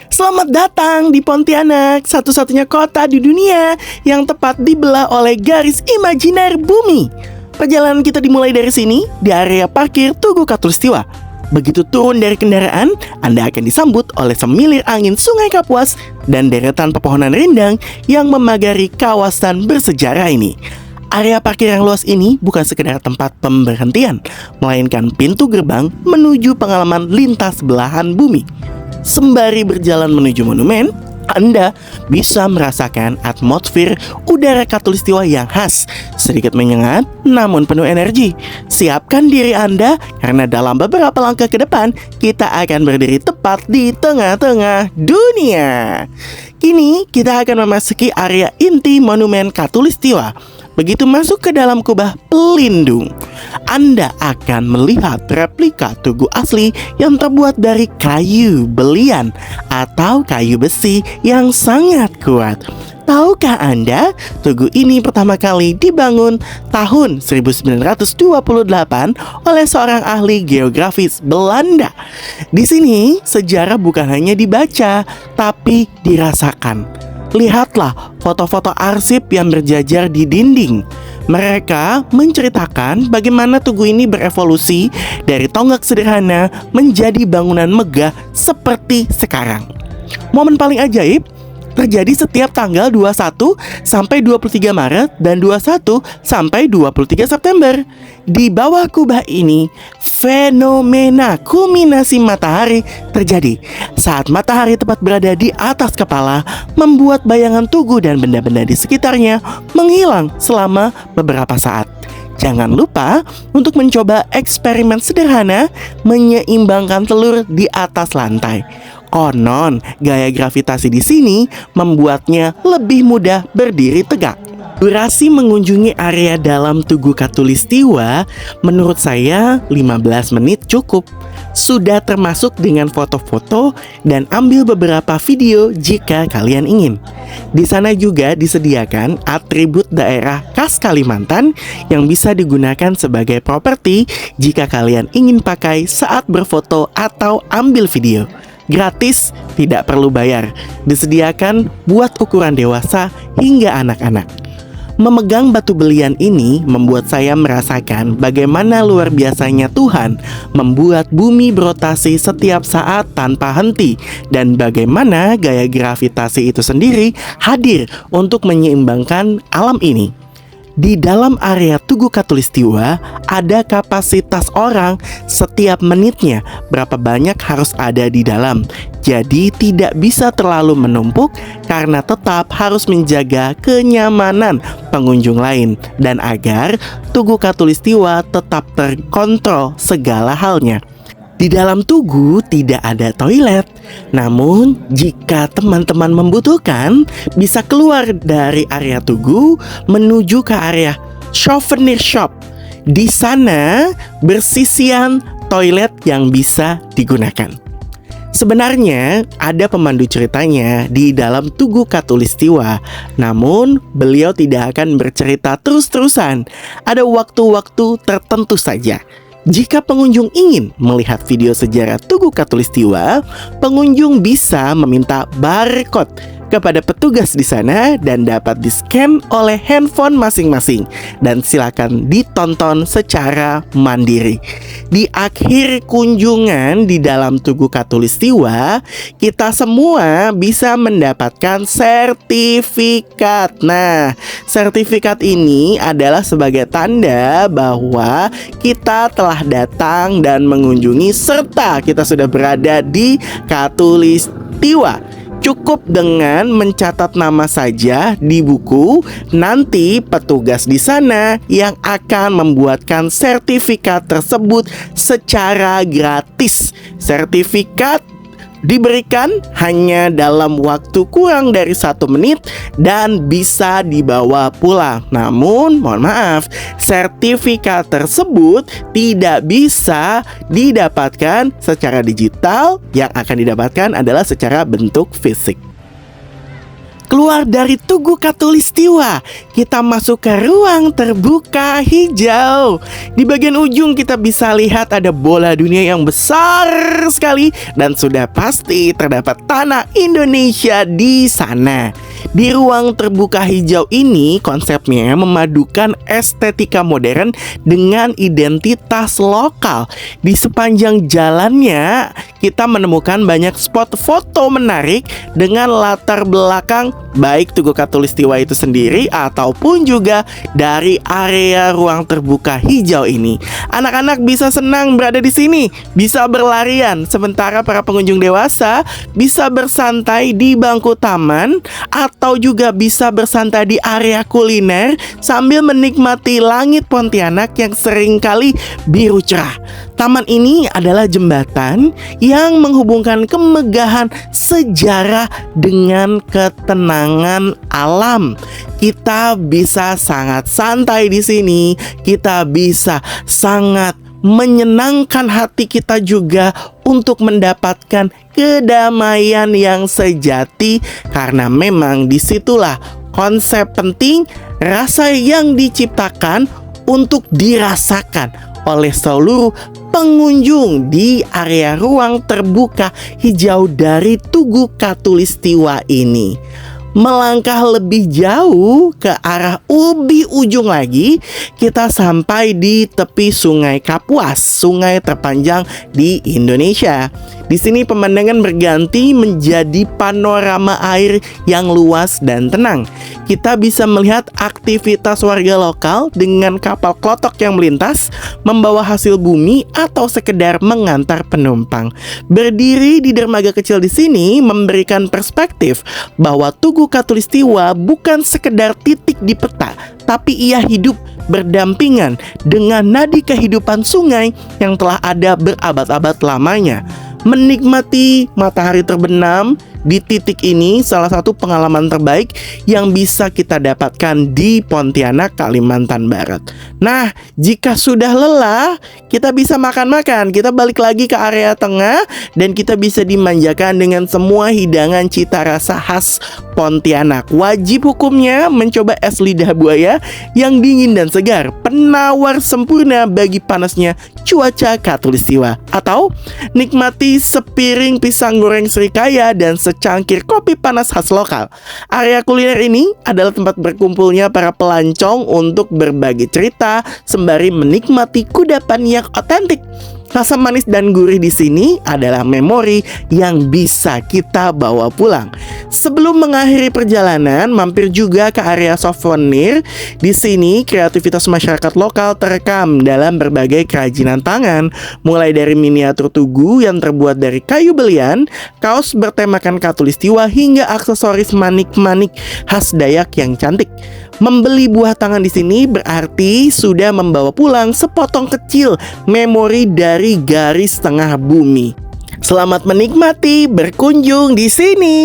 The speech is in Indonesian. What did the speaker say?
Selamat datang di Pontianak, satu-satunya kota di dunia yang tepat dibelah oleh garis imajiner bumi. Perjalanan kita dimulai dari sini, di area parkir Tugu Katulistiwa. Begitu turun dari kendaraan, Anda akan disambut oleh semilir angin Sungai Kapuas dan deretan pepohonan rindang yang memagari kawasan bersejarah ini. Area parkir yang luas ini bukan sekedar tempat pemberhentian, melainkan pintu gerbang menuju pengalaman lintas belahan bumi. Sembari berjalan menuju monumen, Anda bisa merasakan atmosfer udara Katulistiwa yang khas, sedikit menyengat namun penuh energi. Siapkan diri Anda karena dalam beberapa langkah ke depan kita akan berdiri tepat di tengah-tengah dunia. Kini kita akan memasuki area inti monumen Katulistiwa. Begitu masuk ke dalam kubah pelindung, Anda akan melihat replika tugu asli yang terbuat dari kayu belian atau kayu besi yang sangat kuat. Tahukah Anda, tugu ini pertama kali dibangun tahun 1928 oleh seorang ahli geografis Belanda. Di sini, sejarah bukan hanya dibaca, tapi dirasakan. Lihatlah foto-foto arsip yang berjajar di dinding. Mereka menceritakan bagaimana tugu ini berevolusi dari tonggak sederhana menjadi bangunan megah seperti sekarang. Momen paling ajaib terjadi setiap tanggal 21 sampai 23 Maret dan 21 sampai 23 September. Di bawah kubah ini, fenomena kulminasi matahari terjadi. Saat matahari tepat berada di atas kepala, membuat bayangan tugu dan benda-benda di sekitarnya menghilang selama beberapa saat. Jangan lupa untuk mencoba eksperimen sederhana menyeimbangkan telur di atas lantai. Konon, gaya gravitasi di sini membuatnya lebih mudah berdiri tegak. Durasi mengunjungi area dalam Tugu Katulistiwa menurut saya 15 menit cukup. Sudah termasuk dengan foto-foto dan ambil beberapa video jika kalian ingin. Di sana juga disediakan atribut daerah khas Kalimantan yang bisa digunakan sebagai properti jika kalian ingin pakai saat berfoto atau ambil video. Gratis, tidak perlu bayar. Disediakan buat ukuran dewasa hingga anak-anak. Memegang batu belian ini membuat saya merasakan bagaimana luar biasanya Tuhan membuat bumi berotasi setiap saat tanpa henti, dan bagaimana gaya gravitasi itu sendiri hadir untuk menyeimbangkan alam ini. Di dalam area Tugu Katulistiwa ada kapasitas orang setiap menitnya, berapa banyak harus ada di dalam. Jadi tidak bisa terlalu menumpuk karena tetap harus menjaga kenyamanan pengunjung lain dan agar Tugu Katulistiwa tetap terkontrol segala halnya. Di dalam tugu tidak ada toilet. Namun, jika teman-teman membutuhkan, bisa keluar dari area tugu menuju ke area souvenir shop. Di sana bersisian toilet yang bisa digunakan. Sebenarnya ada pemandu ceritanya di dalam Tugu Katulistiwa. Namun, beliau tidak akan bercerita terus-terusan. Ada waktu-waktu tertentu saja. Jika pengunjung ingin melihat video sejarah Tugu Katulistiwa, pengunjung bisa meminta barcode kepada petugas di sana dan dapat di-scan oleh handphone masing-masing dan silakan ditonton secara mandiri. Di akhir kunjungan di dalam Tugu Katulistiwa, kita semua bisa mendapatkan sertifikat. Nah, sertifikat ini adalah sebagai tanda bahwa kita telah datang dan mengunjungi serta kita sudah berada di Katulistiwa. Cukup dengan mencatat nama saja di buku, nanti petugas di sana yang akan membuatkan sertifikat tersebut secara gratis. Sertifikat diberikan hanya dalam waktu kurang dari 1 menit dan bisa dibawa pulang. Namun, mohon maaf, sertifikat tersebut tidak bisa didapatkan secara digital. Yang akan didapatkan adalah secara bentuk fisik. Keluar dari Tugu Katulistiwa, kita masuk ke ruang terbuka hijau. Di bagian ujung kita bisa lihat ada bola dunia yang besar sekali dan sudah pasti terdapat tanah Indonesia di sana. Di ruang terbuka hijau ini konsepnya memadukan estetika modern dengan identitas lokal. Di sepanjang jalannya kita menemukan banyak spot foto menarik dengan latar belakang baik Tugu Katulistiwa itu sendiri ataupun juga dari area ruang terbuka hijau ini. Anak-anak bisa senang berada di sini, bisa berlarian, sementara para pengunjung dewasa bisa bersantai di bangku taman atau juga bisa bersantai di area kuliner sambil menikmati langit Pontianak yang seringkali biru cerah. Taman ini adalah jembatan yang menghubungkan kemegahan sejarah dengan ketenangan alam. Kita bisa sangat santai di sini, kita bisa sangat menyenangkan hati kita juga untuk mendapatkan kedamaian yang sejati, karena memang disitulah konsep penting rasa yang diciptakan untuk dirasakan oleh seluruh pengunjung di area ruang terbuka hijau dari Tugu Katulistiwa ini. Melangkah lebih jauh ke arah lebih ujung lagi, kita sampai di tepi Sungai Kapuas, sungai terpanjang di Indonesia. Di sini pemandangan berganti menjadi panorama air yang luas dan tenang. Kita bisa melihat aktivitas warga lokal dengan kapal klotok yang melintas, membawa hasil bumi atau sekedar mengantar penumpang. Berdiri di dermaga kecil di sini memberikan perspektif bahwa Tugu Katulistiwa bukan sekedar titik di peta, tapi ia hidup berdampingan dengan nadi kehidupan sungai yang telah ada berabad-abad lamanya. Menikmati matahari terbenam di titik ini salah satu pengalaman terbaik yang bisa kita dapatkan di Pontianak, Kalimantan Barat. Nah, jika sudah lelah, kita bisa makan-makan. Kita balik lagi ke area tengah dan kita bisa dimanjakan dengan semua hidangan cita rasa khas Pontianak. Wajib hukumnya mencoba es lidah buaya yang dingin dan segar, penawar sempurna bagi panasnya cuaca Katulistiwa. Atau nikmati sepiring pisang goreng Srikaya dan secangkir kopi panas khas lokal. Area kuliner ini adalah tempat berkumpulnya para pelancong untuk berbagi cerita sembari menikmati kudapan yang otentik. Rasa manis dan gurih di sini adalah memori yang bisa kita bawa pulang. Sebelum mengakhiri perjalanan, mampir juga ke area souvenir. Di sini kreativitas masyarakat lokal terekam dalam berbagai kerajinan tangan, mulai dari miniatur tugu yang terbuat dari kayu belian, kaos bertemakan Katulistiwa hingga aksesoris manik-manik khas Dayak yang cantik. Membeli buah tangan di sini berarti sudah membawa pulang sepotong kecil memori dari garis tengah bumi. Selamat menikmati berkunjung di sini.